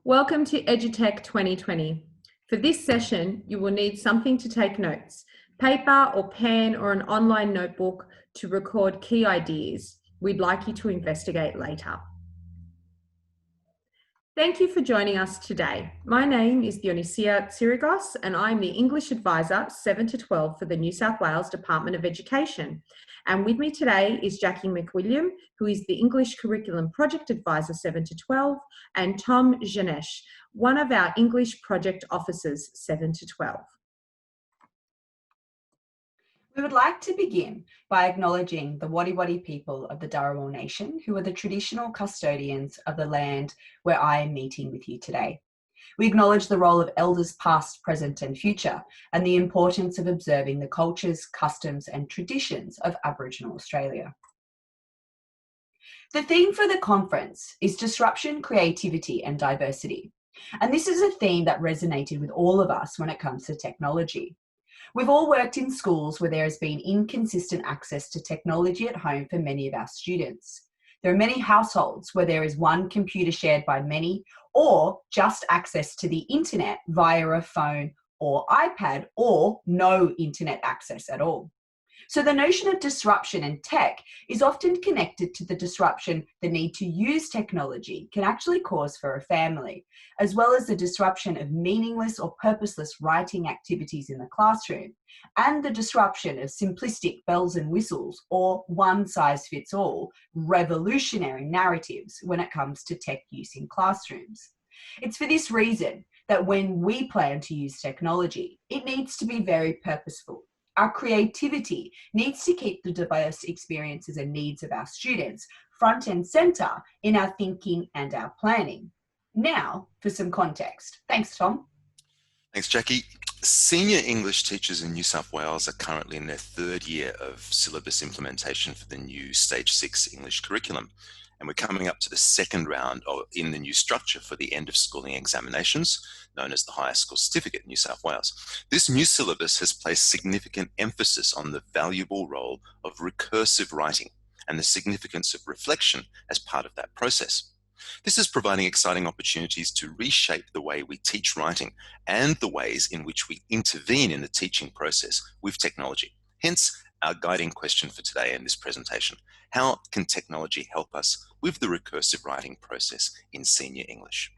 Welcome to EduTech 2020. For this session, you will need something to take notes, paper or pen or an online notebook to record key ideas we'd like you to investigate later. Thank you for joining us today. My name is DioissiaTsirigosJacquieMcWilliam and I'm the English Advisor 7 to 12 for the New South Wales Department of Education. And with me today is Jackie McWilliam, who is the English Curriculum Project Advisor 7 to 12, and Tom Janesh, one of our English Project Officers 7 to 12. We would like to begin by acknowledging the Wadi people of the Dharawal Nation, who are the traditional custodians of the land where I am meeting with you today. We acknowledge the role of elders past, present and future, and the importance of observing the cultures, customs and traditions of Aboriginal Australia. The theme for the conference is disruption, creativity and diversity. And this is a theme that resonated with all of us when it comes to technology. We've all worked in schools where there has been inconsistent access to technology at home for many of our students. There are many households where there is one computer shared by many, or just access to the internet via a phone or iPad, or no internet access at all. So the notion of disruption in tech is often connected to the disruption the need to use technology can actually cause for a family, as well as the disruption of meaningless or purposeless writing activities in the classroom, and the disruption of simplistic bells and whistles or one-size-fits-all revolutionary narratives when it comes to tech use in classrooms. It's for this reason that when we plan to use technology, it needs to be very purposeful. Our creativity needs to keep the diverse experiences and needs of our students front and centre in our thinking and our planning. Now, for some context. Thanks, Tom. Thanks, Jackie. Senior English teachers in New South Wales are currently in their third year of syllabus implementation for the new Stage 6 English curriculum. And we're coming up to the second round in the new structure for the end of schooling examinations, known as the Higher School Certificate in New South Wales. This new syllabus has placed significant emphasis on the valuable role of recursive writing and the significance of reflection as part of that process. This is providing exciting opportunities to reshape the way we teach writing and the ways in which we intervene in the teaching process with technology. Hence, our guiding question for today in this presentation: how can technology help us with the recursive writing process in senior English?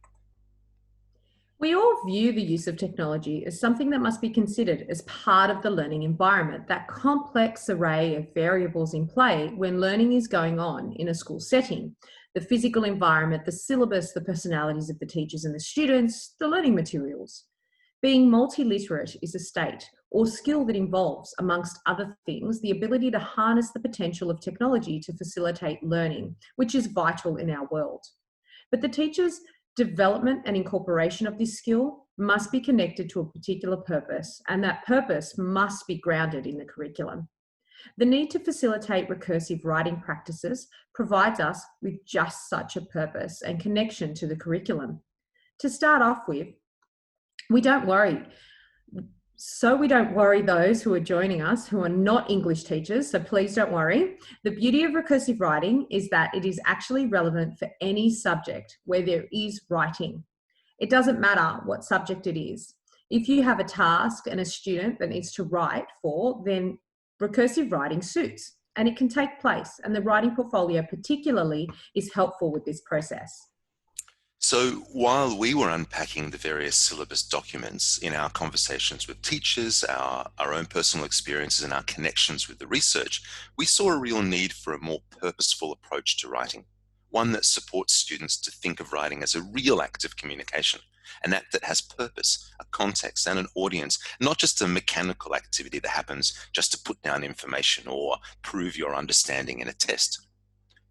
We all view the use of technology as something that must be considered as part of the learning environment, that complex array of variables in play when learning is going on in a school setting. The physical environment, the syllabus, the personalities of the teachers and the students, the learning materials. Being multiliterate is a state or skill that involves, amongst other things, the ability to harness the potential of technology to facilitate learning, which is vital in our world. But the teacher's development and incorporation of this skill must be connected to a particular purpose, and that purpose must be grounded in the curriculum. The need to facilitate recursive writing practices provides us with just such a purpose and connection to the curriculum. To start off with, we don't worry those who are joining us who are not English teachers, so please don't worry. The beauty of recursive writing is that it is actually relevant for any subject where there is writing. It doesn't matter what subject it is. If you have a task and a student that needs to write for, then recursive writing suits and it can take place, and the writing portfolio particularly is helpful with this process. So while we were unpacking the various syllabus documents in our conversations with teachers, our own personal experiences and our connections with the research, we saw a real need for a more purposeful approach to writing, one that supports students to think of writing as a real act of communication, an act that has purpose, a context and an audience, not just a mechanical activity that happens just to put down information or prove your understanding in a test.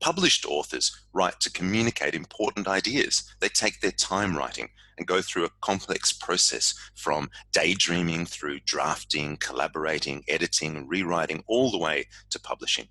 Published authors write to communicate important ideas. They take their time writing and go through a complex process from daydreaming through drafting, collaborating, editing, rewriting, all the way to publishing.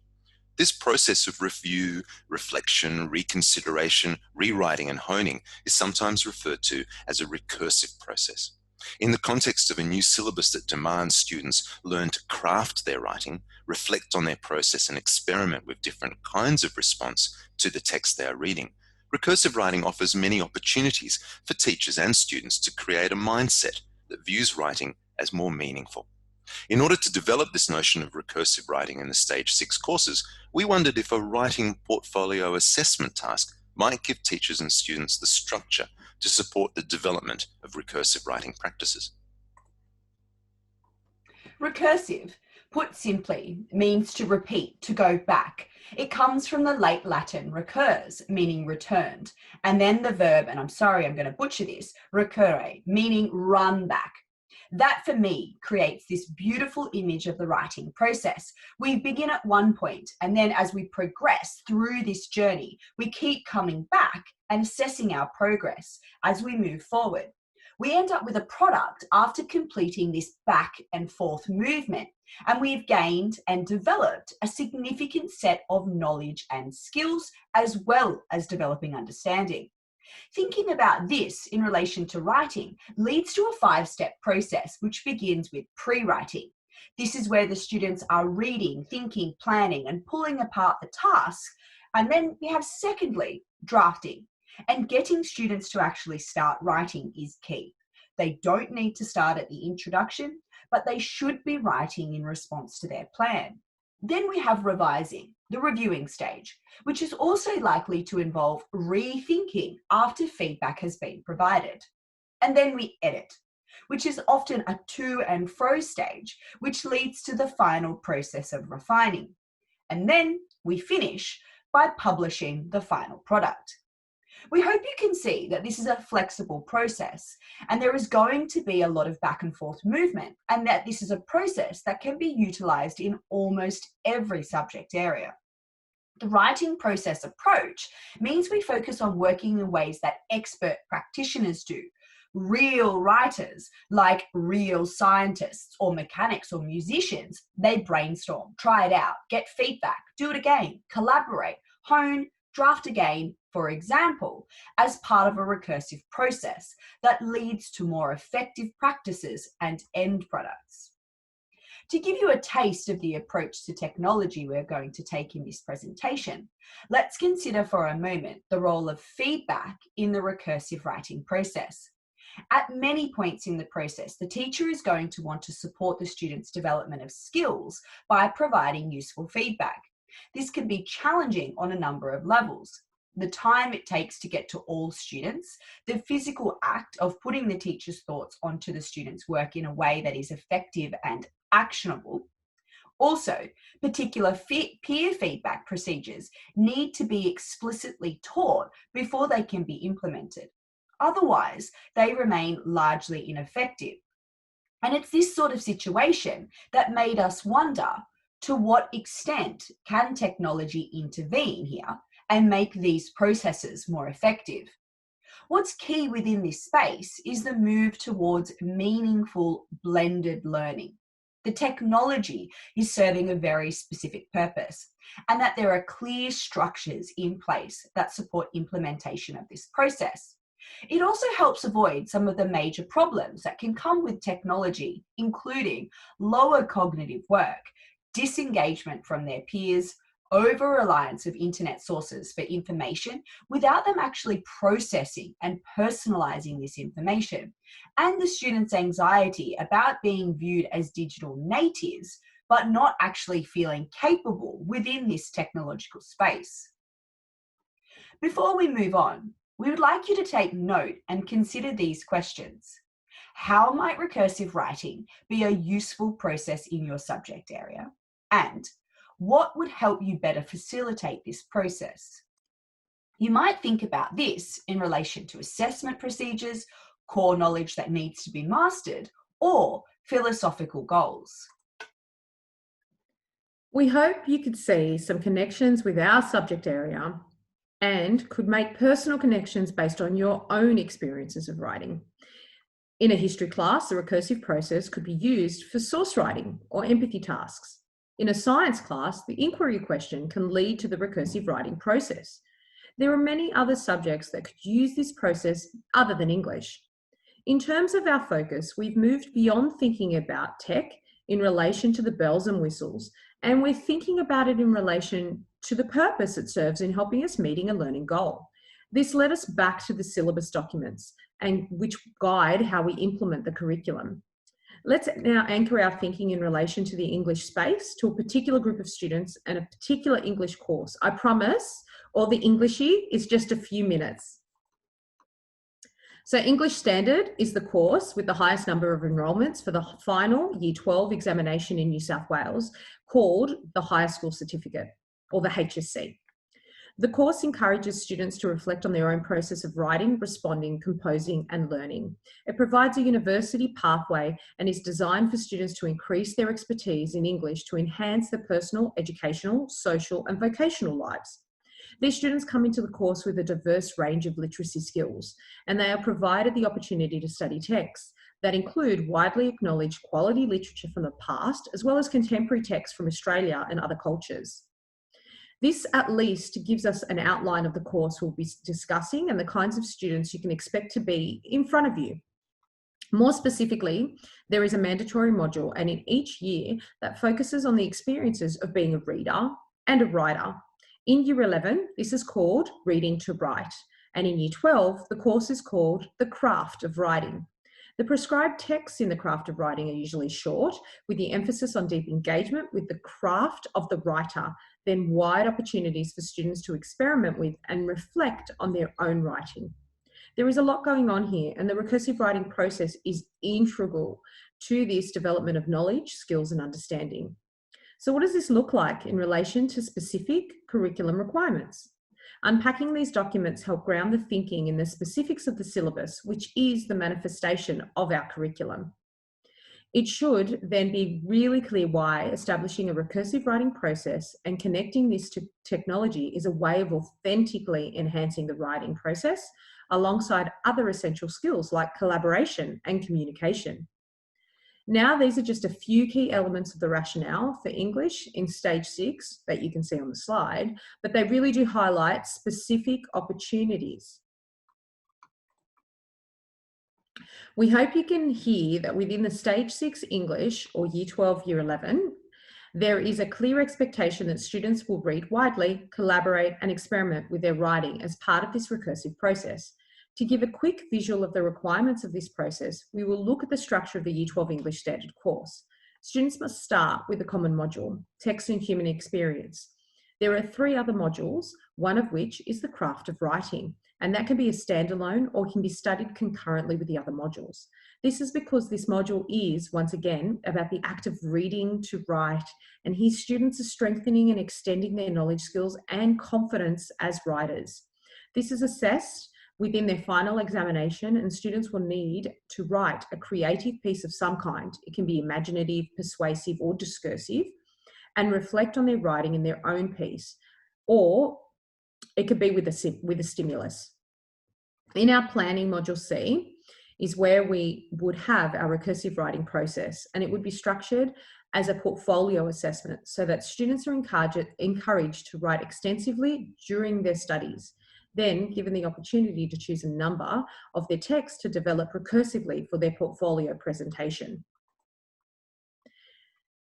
This process of review, reflection, reconsideration, rewriting and honing is sometimes referred to as a recursive process. In the context of a new syllabus that demands students learn to craft their writing, reflect on their process and experiment with different kinds of response to the text they are reading, recursive writing offers many opportunities for teachers and students to create a mindset that views writing as more meaningful. In order to develop this notion of recursive writing in the Stage 6 courses, we wondered if a writing portfolio assessment task might give teachers and students the structure to support the development of recursive writing practices. Recursive, put simply, means to repeat, to go back. It comes from the late Latin recurs, meaning returned, and then the verb, and I'm sorry, I'm going to butcher this, recurre, meaning run back. That, for me, creates this beautiful image of the writing process. We begin at one point, and then as we progress through this journey, we keep coming back and assessing our progress as we move forward. We end up with a product after completing this back and forth movement, and we've gained and developed a significant set of knowledge and skills, as well as developing understanding. Thinking about this in relation to writing leads to a 5-step process which begins with pre-writing. This is where the students are reading, thinking, planning, and pulling apart the task. And then we have, secondly, drafting. And getting students to actually start writing is key. They don't need to start at the introduction, but they should be writing in response to their plan. Then we have revising, the reviewing stage, which is also likely to involve rethinking after feedback has been provided. And then we edit, which is often a to and fro stage, which leads to the final process of refining. And then we finish by publishing the final product. We hope you can see that this is a flexible process and there is going to be a lot of back and forth movement, and that this is a process that can be utilised in almost every subject area. The writing process approach means we focus on working in ways that expert practitioners do. Real writers, like real scientists or mechanics or musicians, they brainstorm, try it out, get feedback, do it again, collaborate, hone, draft again, for example, as part of a recursive process that leads to more effective practices and end products. To give you a taste of the approach to technology we're going to take in this presentation, let's consider for a moment the role of feedback in the recursive writing process. At many points in the process, the teacher is going to want to support the student's development of skills by providing useful feedback. This can be challenging on a number of levels. The time it takes to get to all students, the physical act of putting the teacher's thoughts onto the student's work in a way that is effective and actionable. Also, particular peer feedback procedures need to be explicitly taught before they can be implemented. Otherwise, they remain largely ineffective. And it's this sort of situation that made us wonder, to what extent can technology intervene here and make these processes more effective? What's key within this space is the move towards meaningful blended learning. The technology is serving a very specific purpose, and that there are clear structures in place that support implementation of this process. It also helps avoid some of the major problems that can come with technology, including lower cognitive work, disengagement from their peers, over-reliance of internet sources for information without them actually processing and personalizing this information, and the students' anxiety about being viewed as digital natives, but not actually feeling capable within this technological space. Before we move on, we would like you to take note and consider these questions. How might recursive writing be a useful process in your subject area? And what would help you better facilitate this process? You might think about this in relation to assessment procedures, core knowledge that needs to be mastered, or philosophical goals. We hope you could see some connections with our subject area and could make personal connections based on your own experiences of writing. In a history class, the recursive process could be used for source writing or empathy tasks. In a science class, the inquiry question can lead to the recursive writing process. There are many other subjects that could use this process other than English. In terms of our focus, we've moved beyond thinking about tech in relation to the bells and whistles, and we're thinking about it in relation to the purpose it serves in helping us meeting a learning goal. This led us back to the syllabus documents, and which guide how we implement the curriculum. Let's now anchor our thinking in relation to the English space, to a particular group of students and a particular English course. I promise all the Englishy is just a few minutes. So English Standard is the course with the highest number of enrolments for the final Year 12 examination in New South Wales, called the Higher School Certificate, or the HSC. The course encourages students to reflect on their own process of writing, responding, composing, and learning. It provides a university pathway and is designed for students to increase their expertise in English to enhance their personal, educational, social, and vocational lives. These students come into the course with a diverse range of literacy skills, and they are provided the opportunity to study texts that include widely acknowledged quality literature from the past, as well as contemporary texts from Australia and other cultures. This at least gives us an outline of the course we'll be discussing and the kinds of students you can expect to be in front of you. More specifically, there is a mandatory module, and in each year that focuses on the experiences of being a reader and a writer. In Year 11, this is called Reading to Write, and in Year 12, the course is called The Craft of Writing. The prescribed texts in the craft of writing are usually short, with the emphasis on deep engagement with the craft of the writer, then wide opportunities for students to experiment with and reflect on their own writing. There is a lot going on here, and the recursive writing process is integral to this development of knowledge, skills, and understanding. So what does this look like in relation to specific curriculum requirements? Unpacking these documents help ground the thinking in the specifics of the syllabus, which is the manifestation of our curriculum. It should then be really clear why establishing a recursive writing process and connecting this to technology is a way of authentically enhancing the writing process alongside other essential skills like collaboration and communication. Now, these are just a few key elements of the rationale for English in Stage 6 that you can see on the slide, but they really do highlight specific opportunities. We hope you can hear that within the Stage 6 English or Year 12, Year 11, there is a clear expectation that students will read widely, collaborate, and experiment with their writing as part of this recursive process. To give a quick visual of the requirements of this process, we will look at the structure of the Year 12 English Standard course. Students must start with a common module, Text and Human Experience. There are 3 other modules, one of which is the Craft of Writing, and that can be a standalone or can be studied concurrently with the other modules. This is because this module is, once again, about the act of reading to write, and here students are strengthening and extending their knowledge skills and confidence as writers. This is assessed within their final examination, and students will need to write a creative piece of some kind. It can be imaginative, persuasive, or discursive, and reflect on their writing in their own piece, or it could be with a stimulus. In our planning module C is where we would have our recursive writing process, and it would be structured as a portfolio assessment so that students are encouraged to write extensively during their studies. Then given the opportunity to choose a number of their texts to develop recursively for their portfolio presentation.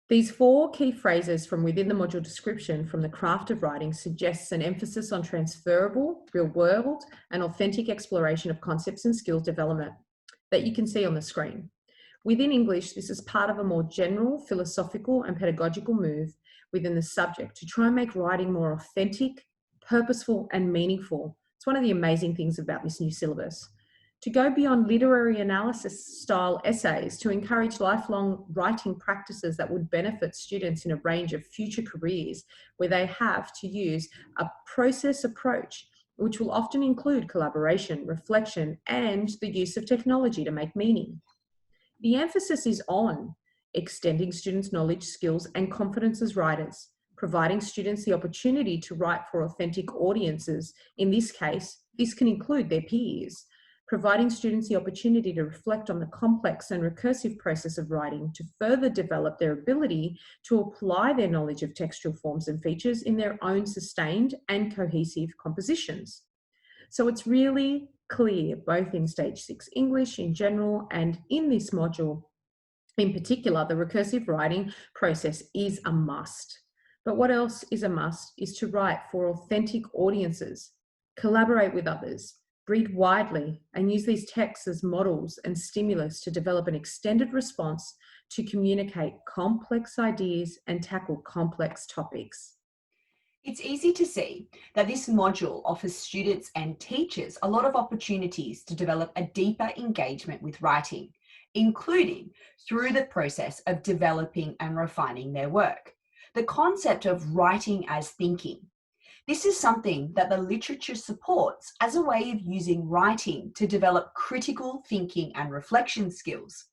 These 4 key phrases from within the module description from the Craft of Writing suggests an emphasis on transferable, real-world, and authentic exploration of concepts and skills development that you can see on the screen. Within English, this is part of a more general, philosophical, and pedagogical move within the subject to try and make writing more authentic, purposeful, and meaningful. It's one of the amazing things about this new syllabus. To go beyond literary analysis style essays to encourage lifelong writing practices that would benefit students in a range of future careers where they have to use a process approach, which will often include collaboration, reflection, and the use of technology to make meaning. The emphasis is on extending students' knowledge, skills, and confidence as writers, providing students the opportunity to write for authentic audiences. In this case, this can include their peers, providing students the opportunity to reflect on the complex and recursive process of writing to further develop their ability to apply their knowledge of textual forms and features in their own sustained and cohesive compositions. So it's really clear, both in Stage 6 English in general and in this module in particular, the recursive writing process is a must. But what else is a must is to write for authentic audiences, collaborate with others, read widely, and use these texts as models and stimulus to develop an extended response to communicate complex ideas and tackle complex topics. It's easy to see that this module offers students and teachers a lot of opportunities to develop a deeper engagement with writing, including through the process of developing and refining their work. The concept of writing as thinking. This is something that the literature supports as a way of using writing to develop critical thinking and reflection skills.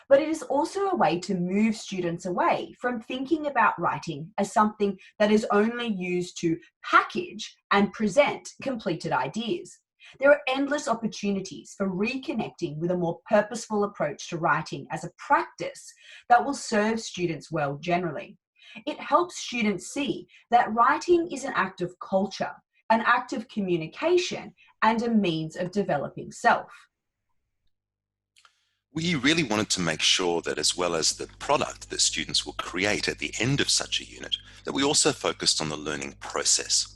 But it is also a way to move students away from thinking about writing as something that is only used to package and present completed ideas. There are endless opportunities for reconnecting with a more purposeful approach to writing as a practice that will serve students well generally. It helps students see that writing is an act of culture, an act of communication, and a means of developing self. We really wanted to make sure that, as well as the product that students will create at the end of such a unit, that we also focused on the learning process.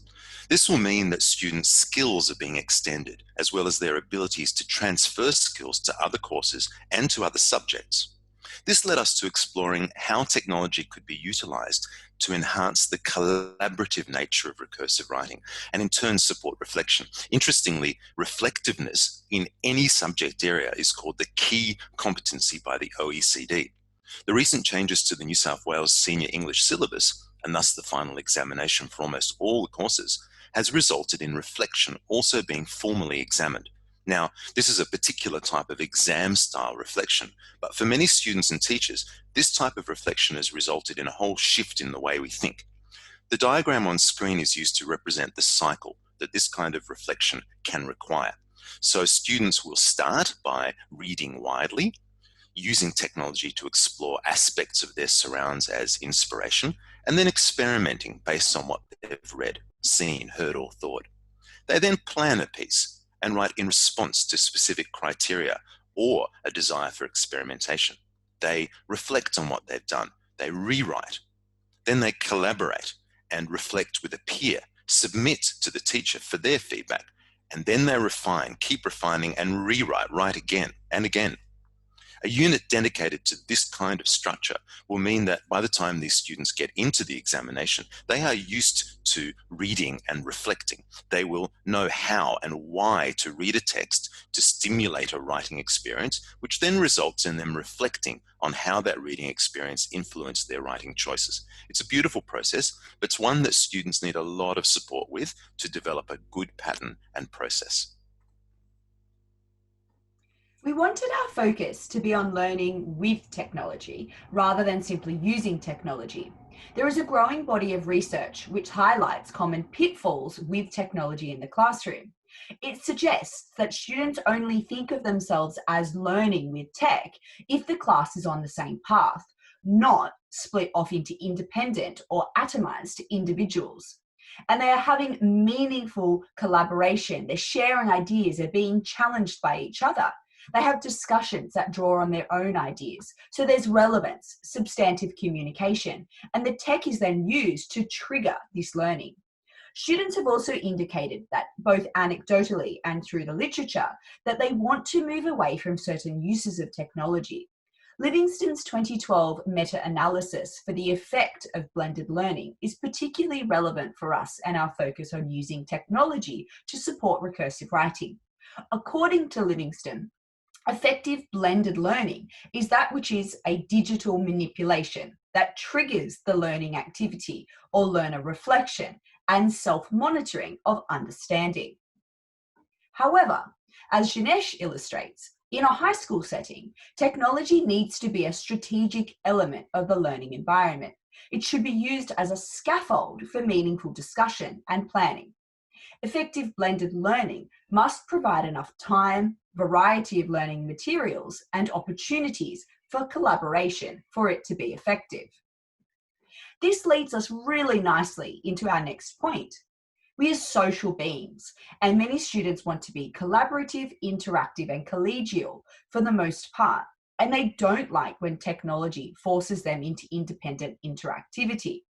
This will mean that students' skills are being extended, as well as their abilities to transfer skills to other courses and to other subjects. This led us to exploring how technology could be utilized to enhance the collaborative nature of recursive writing and in turn support reflection. Interestingly, reflectiveness in any subject area is called the key competency by the OECD. The recent changes to the New South Wales Senior English syllabus, and thus the final examination for almost all the courses, has resulted in reflection also being formally examined. Now, this is a particular type of exam-style reflection, but for many students and teachers, this type of reflection has resulted in a whole shift in the way we think. The diagram on screen is used to represent the cycle that this kind of reflection can require. So students will start by reading widely, using technology to explore aspects of their surrounds as inspiration, and then experimenting based on what they've read, seen, heard, or thought. They then plan a piece and write in response to specific criteria or a desire for experimentation. They reflect on what they've done. They rewrite. Then they collaborate and reflect with a peer, submit to the teacher for their feedback, and then they refine, keep refining, and write again and again. A unit dedicated to this kind of structure will mean that by the time these students get into the examination, they are used to reading and reflecting. They will know how and why to read a text to stimulate a writing experience, which then results in them reflecting on how that reading experience influenced their writing choices. It's a beautiful process, but it's one that students need a lot of support with to develop a good pattern and process. We wanted our focus to be on learning with technology rather than simply using technology. There is a growing body of research which highlights common pitfalls with technology in the classroom. It suggests that students only think of themselves as learning with tech if the class is on the same path, not split off into independent or atomized individuals. And they are having meaningful collaboration. They're sharing ideas, they're being challenged by each other. They have discussions that draw on their own ideas. So there's relevance, substantive communication, and the tech is then used to trigger this learning. Students have also indicated that both anecdotally and through the literature that they want to move away from certain uses of technology. Livingston's 2012 meta-analysis for the effect of blended learning is particularly relevant for us and our focus on using technology to support recursive writing. According to Livingston, effective blended learning is that which is a digital manipulation that triggers the learning activity or learner reflection and self-monitoring of understanding. However, as Janesh illustrates, in a high school setting, technology needs to be a strategic element of the learning environment. It should be used as a scaffold for meaningful discussion and planning. Effective blended learning must provide enough time, variety of learning materials, and opportunities for collaboration for it to be effective. This leads us really nicely into our next point. We are social beings, and many students want to be collaborative, interactive, and collegial for the most part, and they don't like when technology forces them into independent interactivity.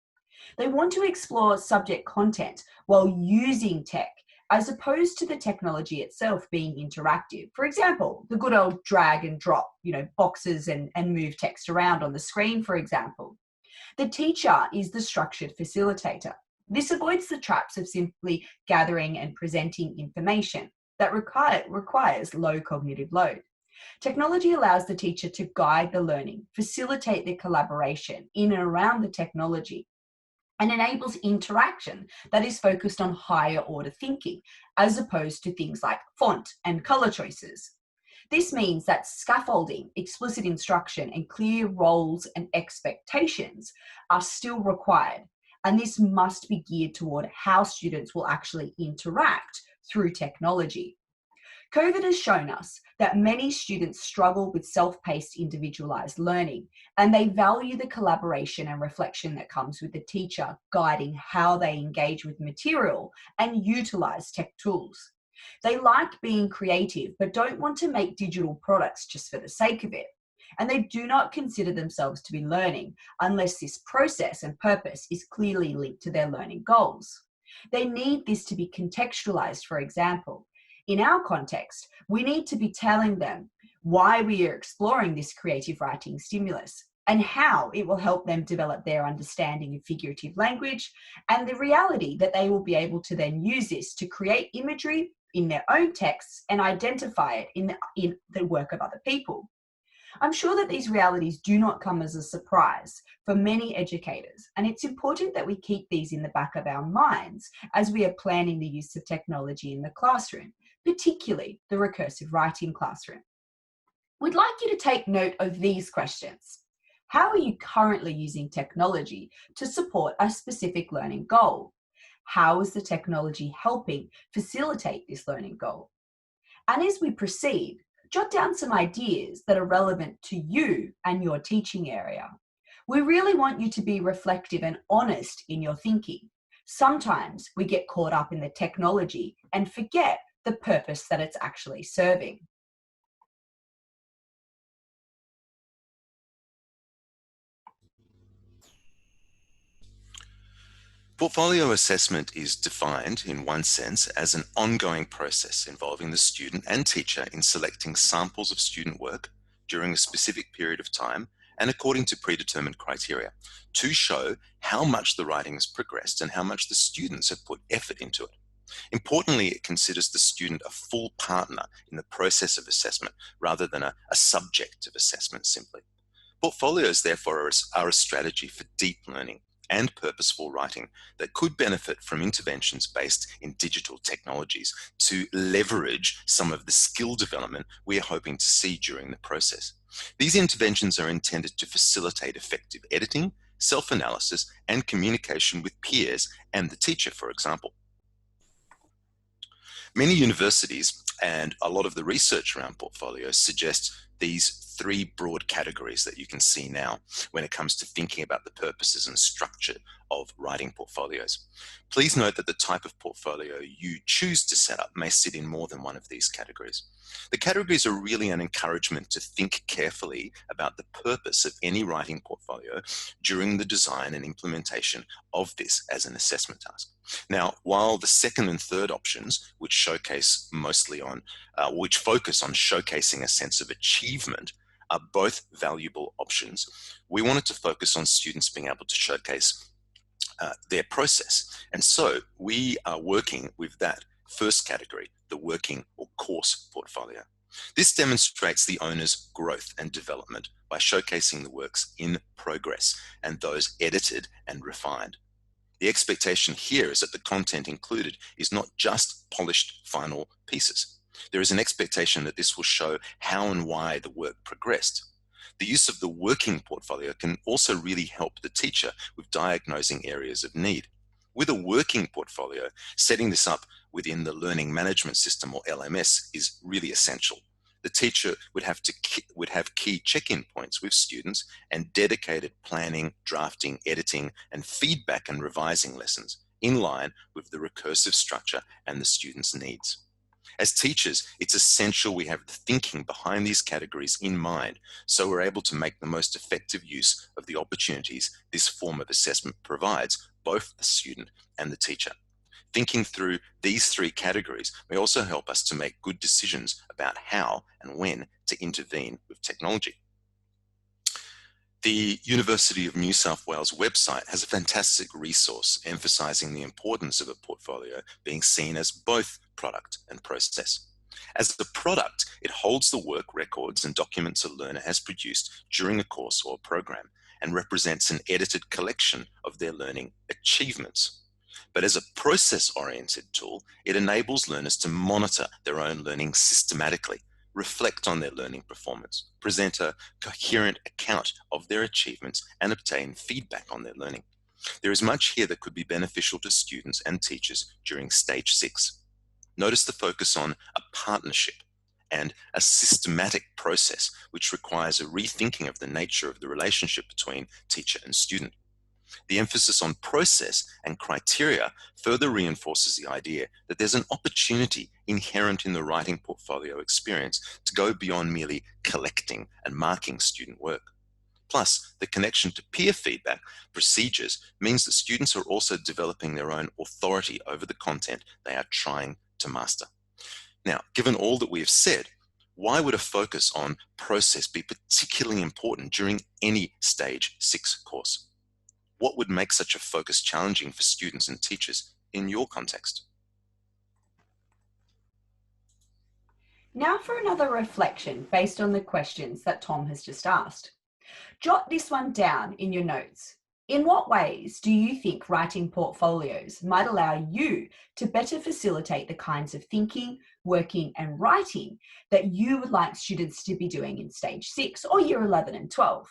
They want to explore subject content while using tech as opposed to the technology itself being interactive. For example, the good old drag and drop, boxes and move text around on the screen, for example. The teacher is the structured facilitator. This avoids the traps of simply gathering and presenting information that requires low cognitive load. Technology allows the teacher to guide the learning, facilitate the collaboration in and around the technology, and enables interaction that is focused on higher order thinking, as opposed to things like font and color choices. This means that scaffolding, explicit instruction, and clear roles and expectations are still required, and this must be geared toward how students will actually interact through technology. COVID has shown us that many students struggle with self-paced individualized learning, and they value the collaboration and reflection that comes with the teacher guiding how they engage with material and utilize tech tools. They like being creative, but don't want to make digital products just for the sake of it. And they do not consider themselves to be learning unless this process and purpose is clearly linked to their learning goals. They need this to be contextualized, for example. In our context, we need to be telling them why we are exploring this creative writing stimulus and how it will help them develop their understanding of figurative language, and the reality that they will be able to then use this to create imagery in their own texts and identify it in the work of other people. I'm sure that these realities do not come as a surprise for many educators, and it's important that we keep these in the back of our minds as we are planning the use of technology in the classroom, particularly the recursive writing classroom. We'd like you to take note of these questions. How are you currently using technology to support a specific learning goal? How is the technology helping facilitate this learning goal? And as we proceed, jot down some ideas that are relevant to you and your teaching area. We really want you to be reflective and honest in your thinking. Sometimes we get caught up in the technology and forget the purpose that it's actually serving. Portfolio assessment is defined, in one sense, as an ongoing process involving the student and teacher in selecting samples of student work during a specific period of time and according to predetermined criteria to show how much the writing has progressed and how much the students have put effort into it. Importantly, it considers the student a full partner in the process of assessment rather than a subject of assessment simply. Portfolios, therefore, are a strategy for deep learning and purposeful writing that could benefit from interventions based in digital technologies to leverage some of the skill development we are hoping to see during the process. These interventions are intended to facilitate effective editing, self-analysis, and communication with peers and the teacher, for example. Many universities and a lot of the research around portfolios suggests these three broad categories that you can see now when it comes to thinking about the purposes and structure of writing portfolios. Please note that the type of portfolio you choose to set up may sit in more than one of these categories. The categories are really an encouragement to think carefully about the purpose of any writing portfolio during the design and implementation of this as an assessment task. Now, while the second and third options, which focus on showcasing a sense of achievement, are both valuable options, we wanted to focus on students being able to showcase their process. And so we are working with that first category, the working or course portfolio. This demonstrates the owner's growth and development by showcasing the works in progress and those edited and refined. The expectation here is that the content included is not just polished final pieces. There is an expectation that this will show how and why the work progressed. The use of the working portfolio can also really help the teacher with diagnosing areas of need. With a working portfolio, setting this up within the learning management system, or LMS, is really essential. The teacher would have key check-in points with students and dedicated planning, drafting, editing, and feedback and revising lessons in line with the recursive structure and the student's needs. As teachers, it's essential we have the thinking behind these categories in mind so we're able to make the most effective use of the opportunities this form of assessment provides both the student and the teacher. Thinking through these three categories may also help us to make good decisions about how and when to intervene with technology. The University of New South Wales website has a fantastic resource emphasizing the importance of a portfolio being seen as both product and process. As a product, it holds the work records and documents a learner has produced during a course or program and represents an edited collection of their learning achievements. But as a process-oriented tool, it enables learners to monitor their own learning systematically, reflect on their learning performance, present a coherent account of their achievements, and obtain feedback on their learning. There is much here that could be beneficial to students and teachers during Stage 6. Notice the focus on a partnership and a systematic process, which requires a rethinking of the nature of the relationship between teacher and student. The emphasis on process and criteria further reinforces the idea that there's an opportunity inherent in the writing portfolio experience to go beyond merely collecting and marking student work. Plus, the connection to peer feedback procedures means that students are also developing their own authority over the content they are trying to master. Now, given all that we have said, why would a focus on process be particularly important during any Stage 6 course? What would make such a focus challenging for students and teachers in your context? Now for another reflection based on the questions that Tom has just asked. Jot this one down in your notes. In what ways do you think writing portfolios might allow you to better facilitate the kinds of thinking, working, and writing that you would like students to be doing in Stage 6 or Year 11 and 12?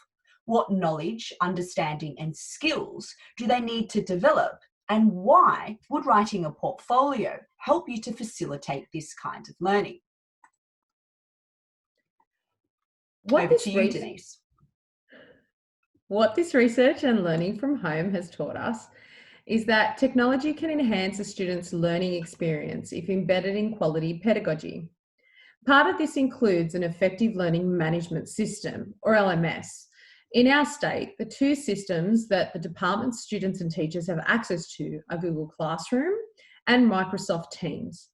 What knowledge, understanding, and skills do they need to develop? And why would writing a portfolio help you to facilitate this kind of learning? Over to you, Denise. What this research and learning from home has taught us is that technology can enhance a student's learning experience if embedded in quality pedagogy. Part of this includes an effective learning management system, or LMS. In our state, the two systems that the department's students and teachers have access to are Google Classroom and Microsoft Teams.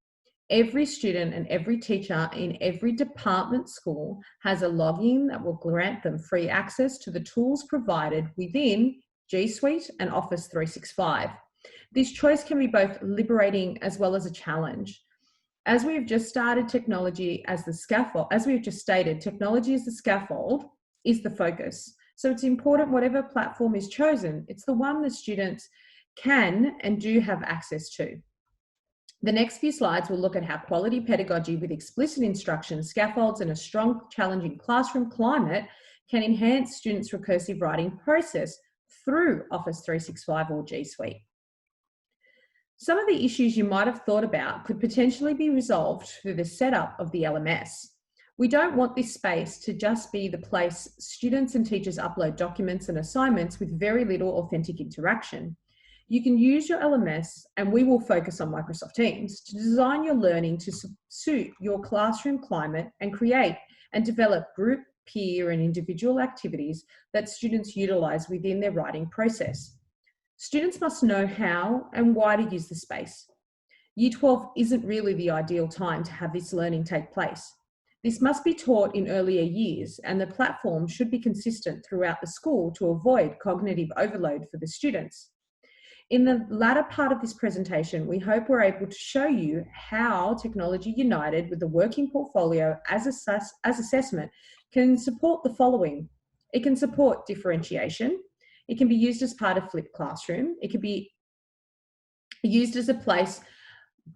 Every student and every teacher in every department school has a login that will grant them free access to the tools provided within G Suite and Office 365. This choice can be both liberating as well as a challenge. As we've just stated, technology as the scaffold, as we've just stated, technology as the scaffold is the focus. So it's important whatever platform is chosen, it's the one that students can and do have access to. The next few slides will look at how quality pedagogy with explicit instruction, scaffolds, and a strong, challenging classroom climate can enhance students' recursive writing process through Office 365 or G Suite. Some of the issues you might have thought about could potentially be resolved through the setup of the LMS. We don't want this space to just be the place students and teachers upload documents and assignments with very little authentic interaction. You can use your LMS, and we will focus on Microsoft Teams, to design your learning to suit your classroom climate and create and develop group, peer, and individual activities that students utilize within their writing process. Students must know how and why to use the space. Year 12 isn't really the ideal time to have this learning take place. This must be taught in earlier years, and the platform should be consistent throughout the school to avoid cognitive overload for the students. In the latter part of this presentation, we hope we're able to show you how technology united with the working portfolio as assessment can support the following. It can support differentiation. It can be used as part of flipped classroom. It could be used as a place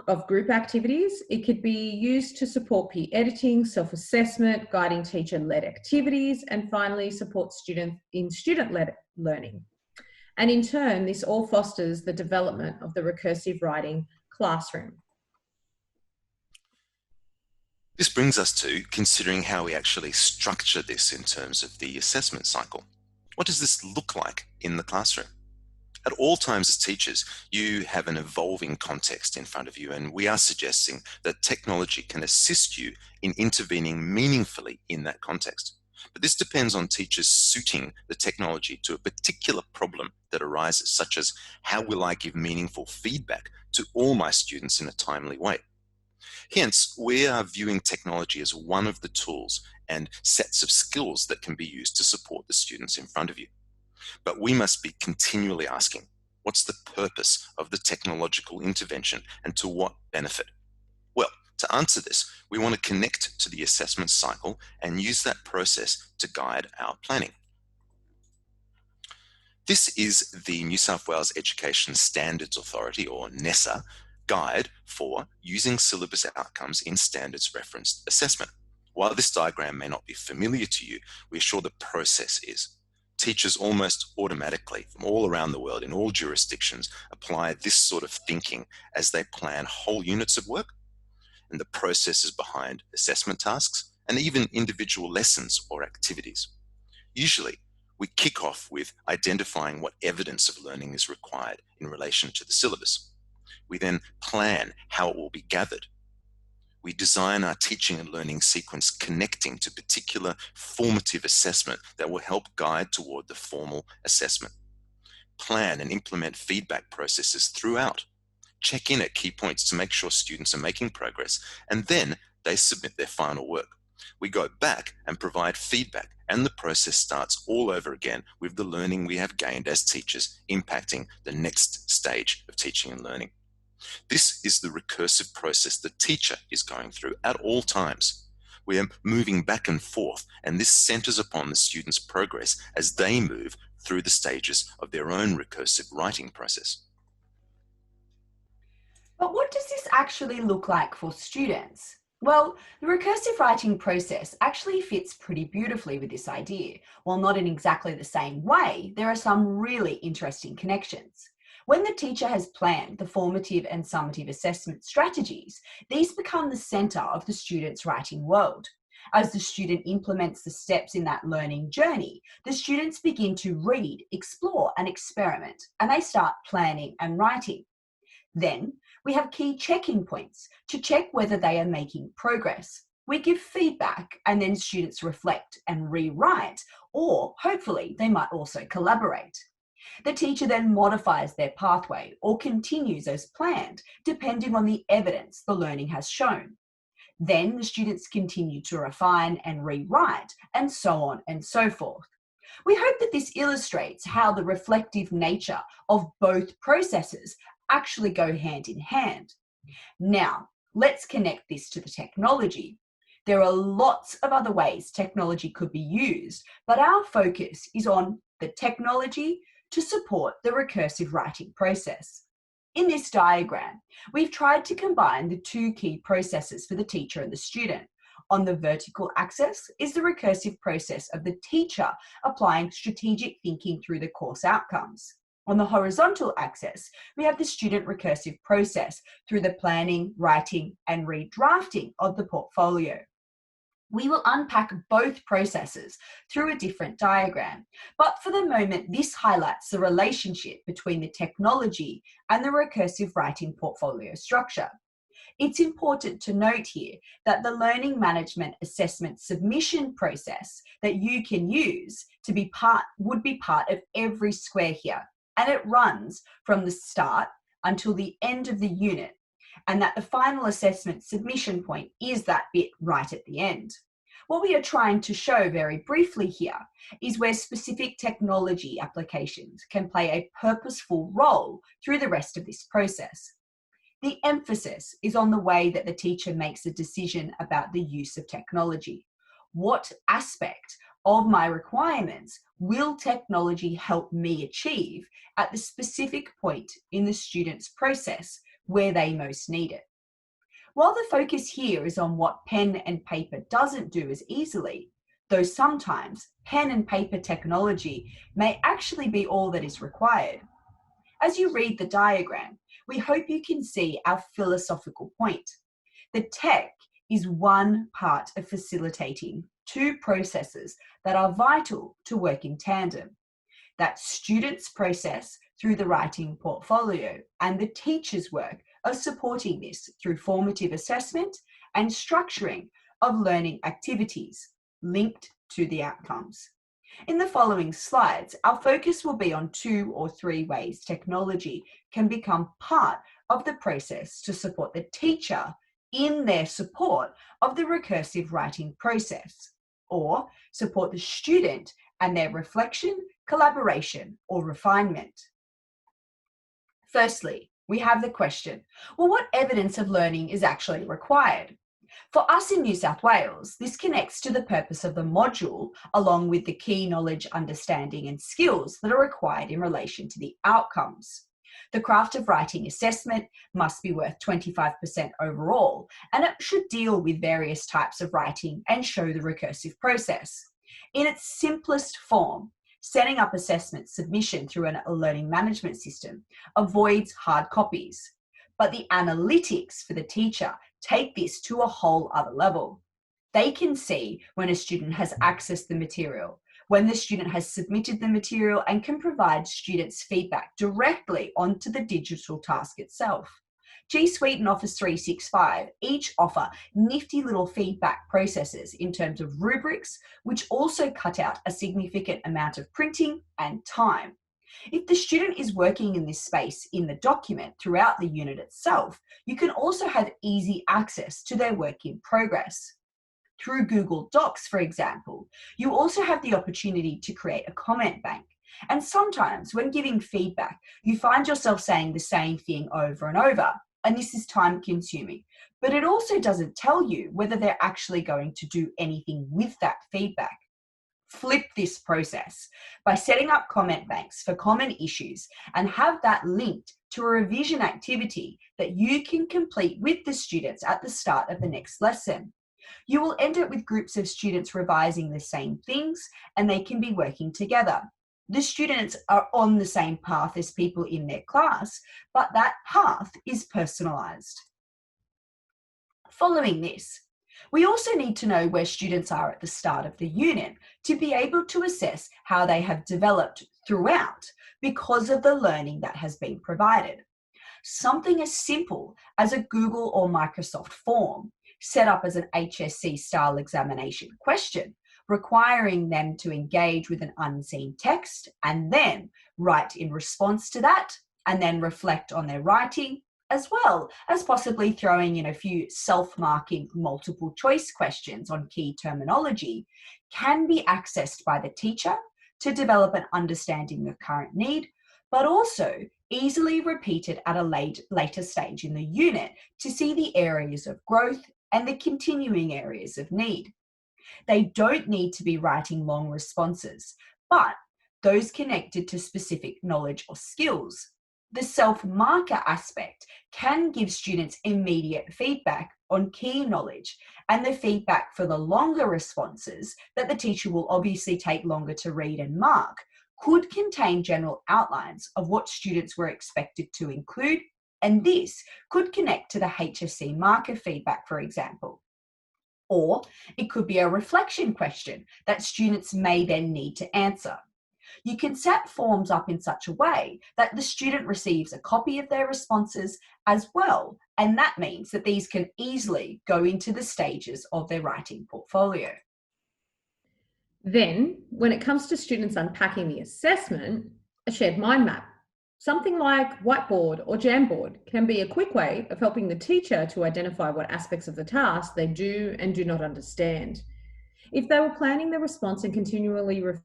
of group activities. It could be used to support peer editing, self-assessment, guiding teacher-led activities, and finally support student-led learning. And in turn, this all fosters the development of the recursive writing classroom. This brings us to considering how we actually structure this in terms of the assessment cycle. What does this look like in the classroom? At all times as teachers, you have an evolving context in front of you, and we are suggesting that technology can assist you in intervening meaningfully in that context. But this depends on teachers suiting the technology to a particular problem that arises, such as how will I give meaningful feedback to all my students in a timely way. Hence, we are viewing technology as one of the tools and sets of skills that can be used to support the students in front of you. But we must be continually asking, what's the purpose of the technological intervention and to what benefit? Well, to answer this, we want to connect to the assessment cycle and use that process to guide our planning. This is the New South Wales Education Standards Authority, or NESA, guide for using syllabus outcomes in standards referenced assessment. While this diagram may not be familiar to you, we are sure the process is. Teachers almost automatically from all around the world in all jurisdictions apply this sort of thinking as they plan whole units of work and the processes behind assessment tasks and even individual lessons or activities. Usually, we kick off with identifying what evidence of learning is required in relation to the syllabus. We then plan how it will be gathered. We design our teaching and learning sequence connecting to particular formative assessment that will help guide toward the formal assessment. Plan and implement feedback processes throughout. Check in at key points to make sure students are making progress, and then they submit their final work. We go back and provide feedback, and the process starts all over again with the learning we have gained as teachers impacting the next stage of teaching and learning. This is the recursive process the teacher is going through at all times. We are moving back and forth, and this centers upon the students' progress as they move through the stages of their own recursive writing process. But what does this actually look like for students? Well, the recursive writing process actually fits pretty beautifully with this idea. While not in exactly the same way, there are some really interesting connections. When the teacher has planned the formative and summative assessment strategies, these become the center of the student's writing world. As the student implements the steps in that learning journey, the students begin to read, explore, and experiment, and they start planning and writing. Then, we have key check-in points to check whether they are making progress. We give feedback, and then students reflect and rewrite, or hopefully they might also collaborate. The teacher then modifies their pathway or continues as planned, depending on the evidence the learning has shown. Then the students continue to refine and rewrite, and so on and so forth. We hope that this illustrates how the reflective nature of both processes actually go hand in hand. Now, let's connect this to the technology. There are lots of other ways technology could be used, but our focus is on the technology to support the recursive writing process. In this diagram, we've tried to combine the two key processes for the teacher and the student. On the vertical axis is the recursive process of the teacher applying strategic thinking through the course outcomes. On the horizontal axis, we have the student recursive process through the planning, writing, and redrafting of the portfolio. We will unpack both processes through a different diagram, but for the moment, this highlights the relationship between the technology and the recursive writing portfolio structure. It's important to note here that the learning management assessment submission process that you can use would be part of every square here, and it runs from the start until the end of the unit, and that the final assessment submission point is that bit right at the end. What we are trying to show very briefly here is where specific technology applications can play a purposeful role through the rest of this process. The emphasis is on the way that the teacher makes a decision about the use of technology. What aspect of my requirements will technology help me achieve at the specific point in the student's process where they most need it? While the focus here is on what pen and paper doesn't do as easily, though sometimes pen and paper technology may actually be all that is required. As you read the diagram, we hope you can see our philosophical point. The tech is one part of facilitating two processes that are vital to work in tandem. That student's process through the writing portfolio and the teacher's work of supporting this through formative assessment and structuring of learning activities linked to the outcomes. In the following slides, our focus will be on 2 or 3 ways technology can become part of the process to support the teacher in their support of the recursive writing process, or support the student and their reflection, collaboration, or refinement. Firstly, we have the question, well, what evidence of learning is actually required? For us in New South Wales, this connects to the purpose of the module, along with the key knowledge, understanding, and skills that are required in relation to the outcomes. The craft of writing assessment must be worth 25% overall, and it should deal with various types of writing and show the recursive process. In its simplest form, setting up assessment submission through a learning management system avoids hard copies, but the analytics for the teacher take this to a whole other level. They can see when a student has accessed the material, when the student has submitted the material, and can provide students feedback directly onto the digital task itself. G Suite and Office 365 each offer nifty little feedback processes in terms of rubrics, which also cut out a significant amount of printing and time. If the student is working in this space in the document throughout the unit itself, you can also have easy access to their work in progress. Through Google Docs, for example, you also have the opportunity to create a comment bank. And sometimes when giving feedback, you find yourself saying the same thing over and over, and this is time consuming. But it also doesn't tell you whether they're actually going to do anything with that feedback. Flip this process by setting up comment banks for common issues and have that linked to a revision activity that you can complete with the students at the start of the next lesson. You will end up with groups of students revising the same things, and they can be working together. The students are on the same path as people in their class, but that path is personalised. Following this, we also need to know where students are at the start of the unit to be able to assess how they have developed throughout because of the learning that has been provided. Something as simple as a Google or Microsoft form set up as an HSC-style examination question, requiring them to engage with an unseen text and then write in response to that, and then reflect on their writing, as well as possibly throwing in a few self-marking multiple choice questions on key terminology, can be accessed by the teacher to develop an understanding of current need, but also easily repeated at a later stage in the unit to see the areas of growth and the continuing areas of need. They don't need to be writing long responses, but those connected to specific knowledge or skills. The self-marker aspect can give students immediate feedback on key knowledge, and the feedback for the longer responses that the teacher will obviously take longer to read and mark could contain general outlines of what students were expected to include, and this could connect to the HSC marker feedback, for example. Or it could be a reflection question that students may then need to answer. You can set forms up in such a way that the student receives a copy of their responses as well, and that means that these can easily go into the stages of their writing portfolio. Then, when it comes to students unpacking the assessment, a shared mind map, something like whiteboard or Jamboard, can be a quick way of helping the teacher to identify what aspects of the task they do and do not understand. If they were planning the response and continually refer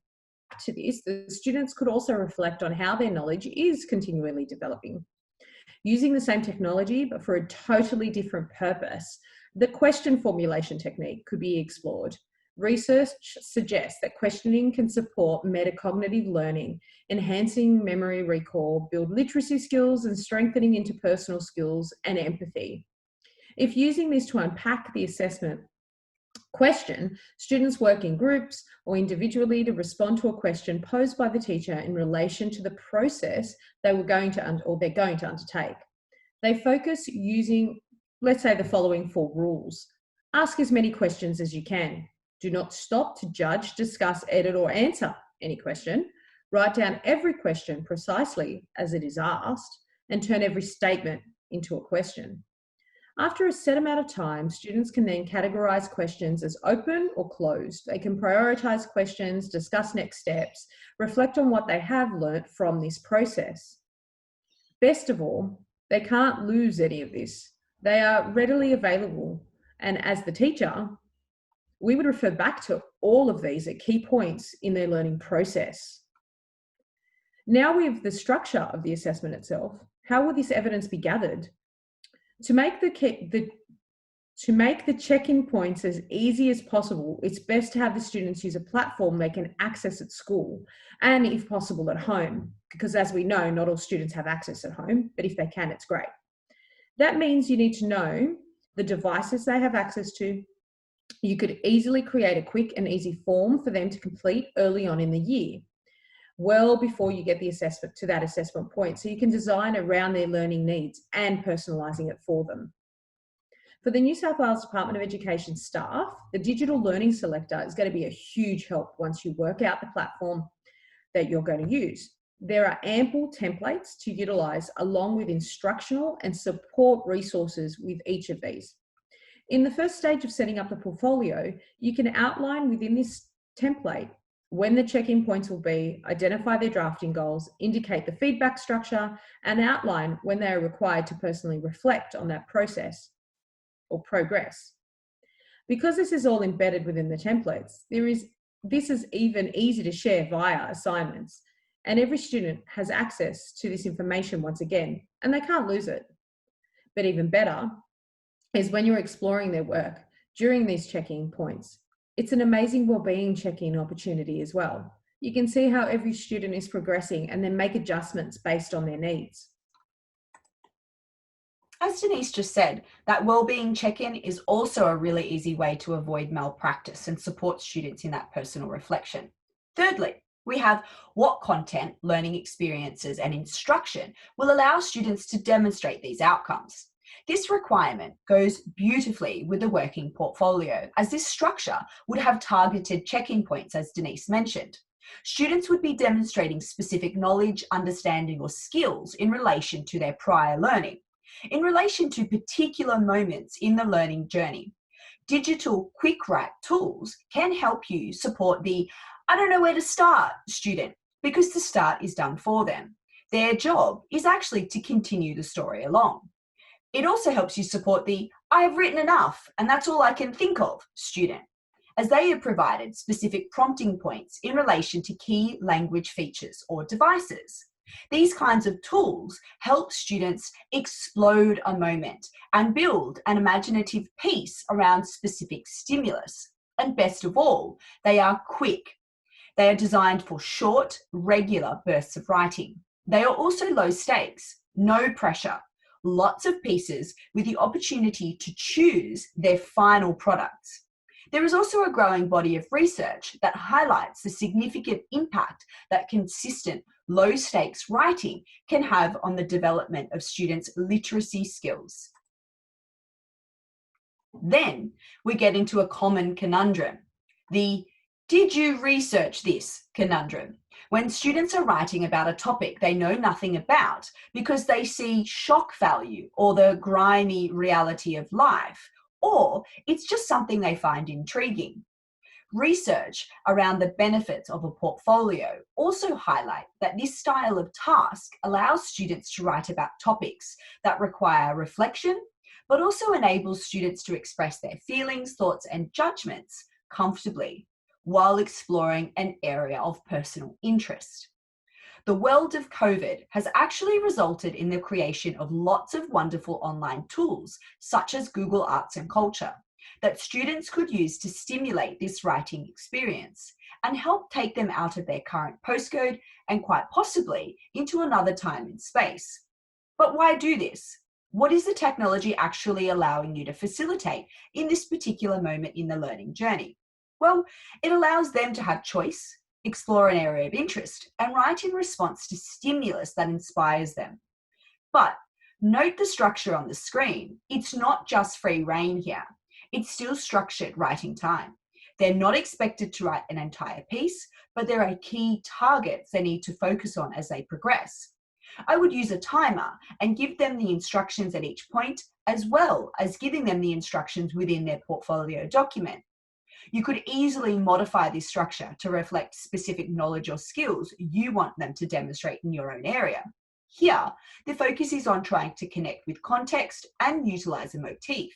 to this, the students could also reflect on how their knowledge is continually developing. Using the same technology, but for a totally different purpose, the question formulation technique could be explored. Research suggests that questioning can support metacognitive learning, enhancing memory recall, build literacy skills, and strengthening interpersonal skills and empathy. If using this to unpack the assessment question, students work in groups or individually to respond to a question posed by the teacher in relation to the process they're going to undertake. They focus using, let's say, the following 4 rules. Ask as many questions as you can. Do not stop to judge, discuss, edit, or answer any question. Write down every question precisely as it is asked, and turn every statement into a question. After a set amount of time, students can then categorize questions as open or closed. They can prioritize questions, discuss next steps, reflect on what they have learnt from this process. Best of all, They can't lose any of this. They are readily available. And as the teacher, we would refer back to all of these at key points in their learning process. Now we have the structure of the assessment itself. How will this evidence be gathered? To make the check-in points as easy as possible, it's best to have the students use a platform they can access at school and, if possible, at home, because as we know, not all students have access at home, but if they can, it's great. That means you need to know the devices they have access to. You could easily create a quick and easy form for them to complete early on in the year, well before you get the assessment to that assessment point, so you can design around their learning needs and personalising it for them. For the New South Wales Department of Education staff, the digital learning selector is going to be a huge help once you work out the platform that you're going to use. There are ample templates to utilise along with instructional and support resources with each of these. In the first stage of setting up the portfolio, you can outline within this template when the check-in points will be, identify their drafting goals, indicate the feedback structure, and outline when they are required to personally reflect on that process or progress. Because this is all embedded within the templates, this is even easy to share via assignments, and every student has access to this information once again, and they can't lose it. But even better is when you're exploring their work during these check-in points. It's an amazing wellbeing check-in opportunity as well. You can see how every student is progressing and then make adjustments based on their needs. As Denise just said, that wellbeing check-in is also a really easy way to avoid malpractice and support students in that personal reflection. Thirdly, we have what content, learning experiences, and instruction will allow students to demonstrate these outcomes. This requirement goes beautifully with the working portfolio, as this structure would have targeted check-in points, as Denise mentioned. Students would be demonstrating specific knowledge, understanding, or skills in relation to their prior learning, in relation to particular moments in the learning journey. Digital quick write tools can help you support the "I don't know where to start" student, because the start is done for them. Their job is actually to continue the story along. It also helps you support the "I've written enough and that's all I can think of" student, as they have provided specific prompting points in relation to key language features or devices. These kinds of tools help students explode a moment and build an imaginative piece around specific stimulus. And best of all, they are quick. They are designed for short, regular bursts of writing. They are also low stakes, no pressure, lots of pieces with the opportunity to choose their final products. There is also a growing body of research that highlights the significant impact that consistent, low-stakes writing can have on the development of students' literacy skills. Then we get into a common conundrum, the "did you research this" conundrum, when students are writing about a topic they know nothing about because they see shock value or the grimy reality of life, or it's just something they find intriguing. Research around the benefits of a portfolio also highlight that this style of task allows students to write about topics that require reflection, but also enables students to express their feelings, thoughts, and judgments comfortably while exploring an area of personal interest. The world of COVID has actually resulted in the creation of lots of wonderful online tools, such as Google Arts and Culture, that students could use to stimulate this writing experience and help take them out of their current postcode and quite possibly into another time and space. But why do this? What is the technology actually allowing you to facilitate in this particular moment in the learning journey? Well, it allows them to have choice, explore an area of interest, and write in response to stimulus that inspires them. But note the structure on the screen. It's not just free rein here. It's still structured writing time. They're not expected to write an entire piece, but there are key targets they need to focus on as they progress. I would use a timer and give them the instructions at each point, as well as giving them the instructions within their portfolio document. You could easily modify this structure to reflect specific knowledge or skills you want them to demonstrate in your own area. Here, the focus is on trying to connect with context and utilize a motif.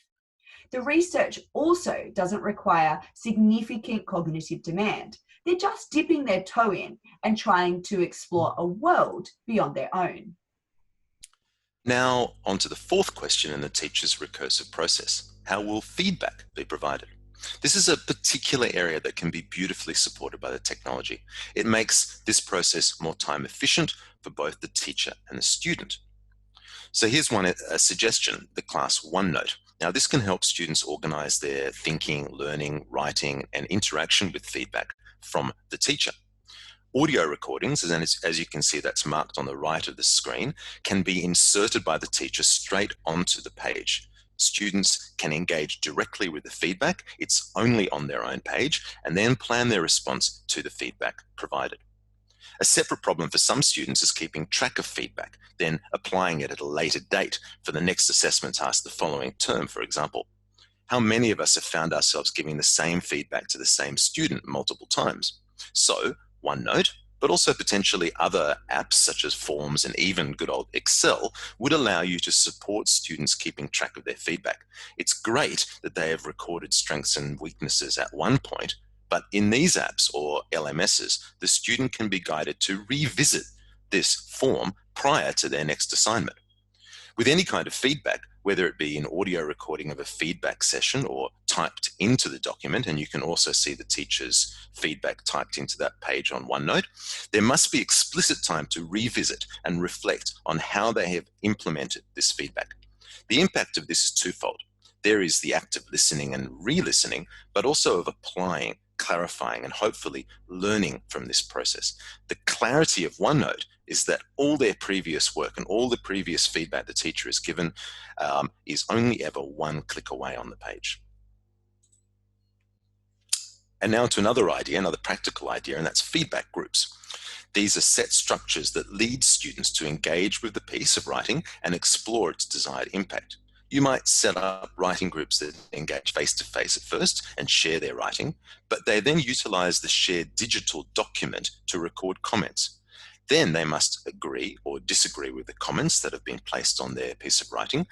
The research also doesn't require significant cognitive demand. They're just dipping their toe in and trying to explore a world beyond their own. Now, on to the fourth question in the teacher's recursive process. How will feedback be provided? This is a particular area that can be beautifully supported by the technology. It makes this process more time efficient for both the teacher and the student. So here's a suggestion, the class OneNote. Now this can help students organize their thinking, learning, writing, and interaction with feedback from the teacher. Audio recordings, and as you can see that's marked on the right of the screen, can be inserted by the teacher straight onto the page. Students can engage directly with the feedback, it's only on their own page, and then plan their response to the feedback provided. A separate problem for some students is keeping track of feedback, then applying it at a later date for the next assessment task the following term, for example. How many of us have found ourselves giving the same feedback to the same student multiple times? So, OneNote, but also potentially other apps such as Forms and even good old Excel would allow you to support students keeping track of their feedback. It's great that they have recorded strengths and weaknesses at one point, but in these apps or LMSs, the student can be guided to revisit this form prior to their next assignment. With any kind of feedback, whether it be an audio recording of a feedback session or typed into the document, and you can also see the teacher's feedback typed into that page on OneNote, there must be explicit time to revisit and reflect on how they have implemented this feedback. The impact of this is twofold. There is the act of listening and re-listening, but also of applying, clarifying, and hopefully learning from this process. The clarity of OneNote is that all their previous work and all the previous feedback the teacher has given is only ever one click away on the page. And now to another idea, another practical idea, and that's feedback groups. These are set structures that lead students to engage with the piece of writing and explore its desired impact. You might set up writing groups that engage face-to-face at first and share their writing, but they then utilize the shared digital document to record comments. Then they must agree or disagree with the comments that have been placed on their piece of writing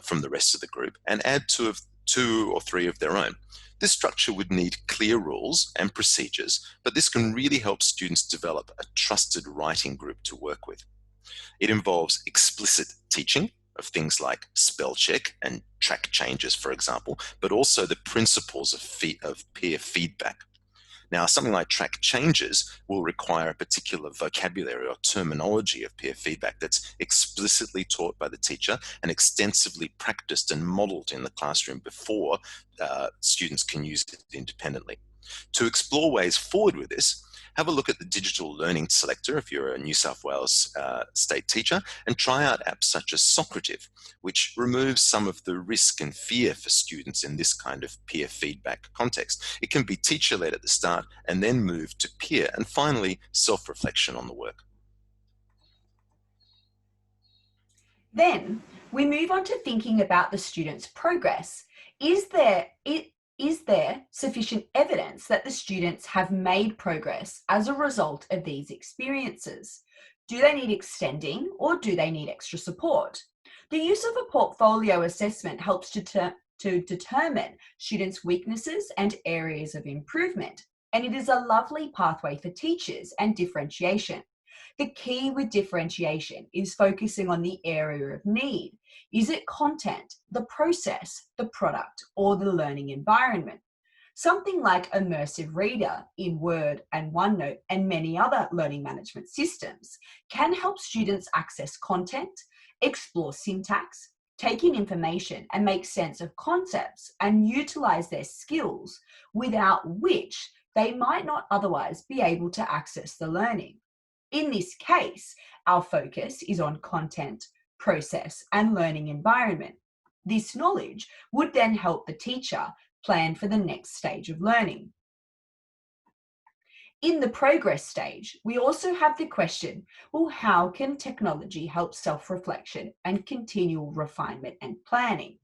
from the rest of the group and add two or three of their own. This structure would need clear rules and procedures, but this can really help students develop a trusted writing group to work with. It involves explicit teaching of things like spell check and track changes, for example, but also the principles of peer feedback. Now, something like track changes will require a particular vocabulary or terminology of peer feedback that's explicitly taught by the teacher and extensively practiced and modeled in the classroom before students can use it independently. To explore ways forward with this, have a look at the digital learning selector if you're a New South Wales state teacher, and try out apps such as Socrative, which removes some of the risk and fear for students in this kind of peer feedback context. It can be teacher-led at the start and then move to peer, and finally self-reflection on the work. Then we move on to thinking about the student's progress. Is there sufficient evidence that the students have made progress as a result of these experiences? Do they need extending or do they need extra support? The use of a portfolio assessment helps to determine students' weaknesses and areas of improvement, and it is a lovely pathway for teachers and differentiation. The key with differentiation is focusing on the area of need. Is it content, the process, the product, or the learning environment? Something like Immersive Reader in Word and OneNote and many other learning management systems can help students access content, explore syntax, take in information and make sense of concepts and utilize their skills, without which they might not otherwise be able to access the learning. In this case, our focus is on content, process, and learning environment. This knowledge would then help the teacher plan for the next stage of learning. In the progress stage, we also have the question, well, how can technology help self-reflection and continual refinement and planning?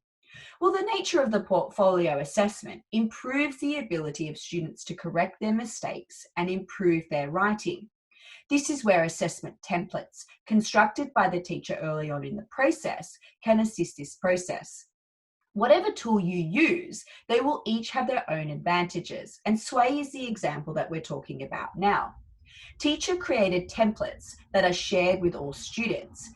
Well, the nature of the portfolio assessment improves the ability of students to correct their mistakes and improve their writing. This is where assessment templates, constructed by the teacher early on in the process, can assist this process. Whatever tool you use, they will each have their own advantages, and SWAY is the example that we're talking about now. Teacher-created templates that are shared with all students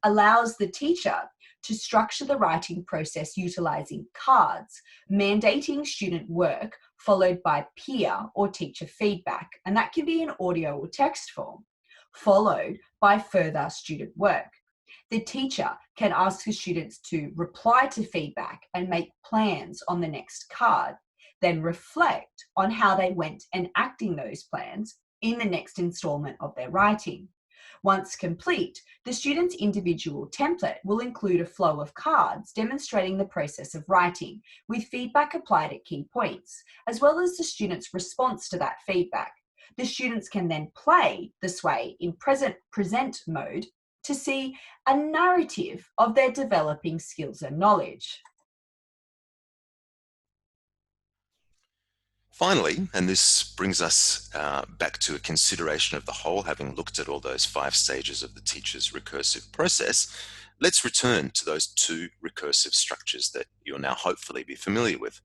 allows the teacher to structure the writing process utilizing cards, mandating student work followed by peer or teacher feedback, and that can be in audio or text form, followed by further student work. The teacher can ask the students to reply to feedback and make plans on the next card, then reflect on how they went enacting those plans in the next installment of their writing. Once complete, the student's individual template will include a flow of cards demonstrating the process of writing, with feedback applied at key points, as well as the student's response to that feedback. The students can then play the SWAY in present mode to see a narrative of their developing skills and knowledge. Finally, and this brings us back to a consideration of the whole, having looked at all those 5 stages of the teacher's recursive process, let's return to those 2 recursive structures that you'll now hopefully be familiar with.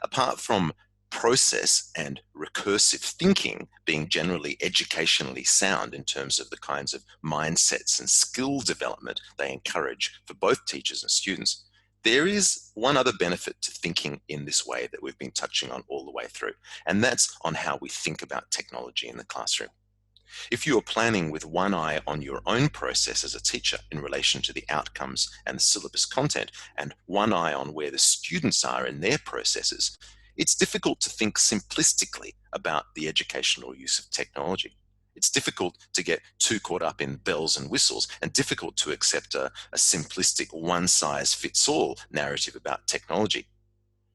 Apart from process and recursive thinking being generally educationally sound in terms of the kinds of mindsets and skill development they encourage for both teachers and students, there is one other benefit to thinking in this way that we've been touching on all the way through, and that's on how we think about technology in the classroom. If you are planning with one eye on your own process as a teacher in relation to the outcomes and the syllabus content, and one eye on where the students are in their processes, it's difficult to think simplistically about the educational use of technology. It's difficult to get too caught up in bells and whistles, and difficult to accept a simplistic one-size-fits-all narrative about technology.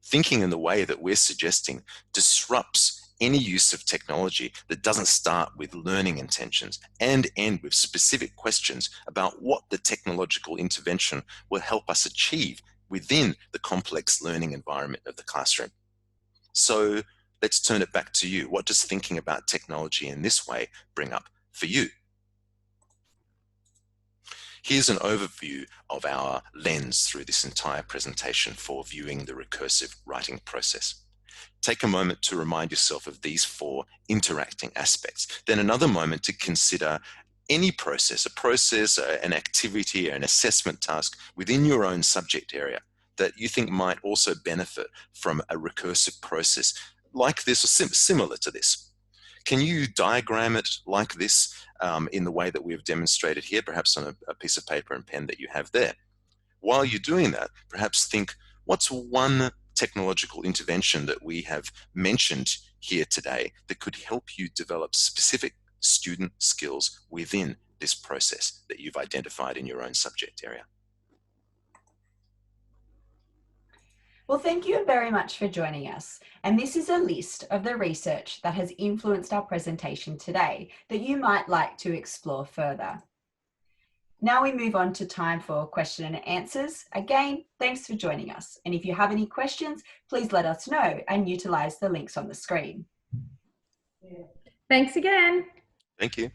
Thinking in the way that we're suggesting disrupts any use of technology that doesn't start with learning intentions and end with specific questions about what the technological intervention will help us achieve within the complex learning environment of the classroom. So let's turn it back to you. What does thinking about technology in this way bring up for you? Here's an overview of our lens through this entire presentation for viewing the recursive writing process. Take a moment to remind yourself of these 4 interacting aspects. Then another moment to consider any process, an activity, or an assessment task within your own subject area that you think might also benefit from a recursive process like this or similar to this. Can you diagram it like this in the way that we've demonstrated here, perhaps on a piece of paper and pen that you have there? While you're doing that, perhaps think, what's one technological intervention that we have mentioned here today that could help you develop specific student skills within this process that you've identified in your own subject area? Well, thank you very much for joining us. And this is a list of the research that has influenced our presentation today that you might like to explore further. Now we move on to time for question and answers. Again, thanks for joining us. And if you have any questions, please let us know and utilize the links on the screen. Thanks again. Thank you.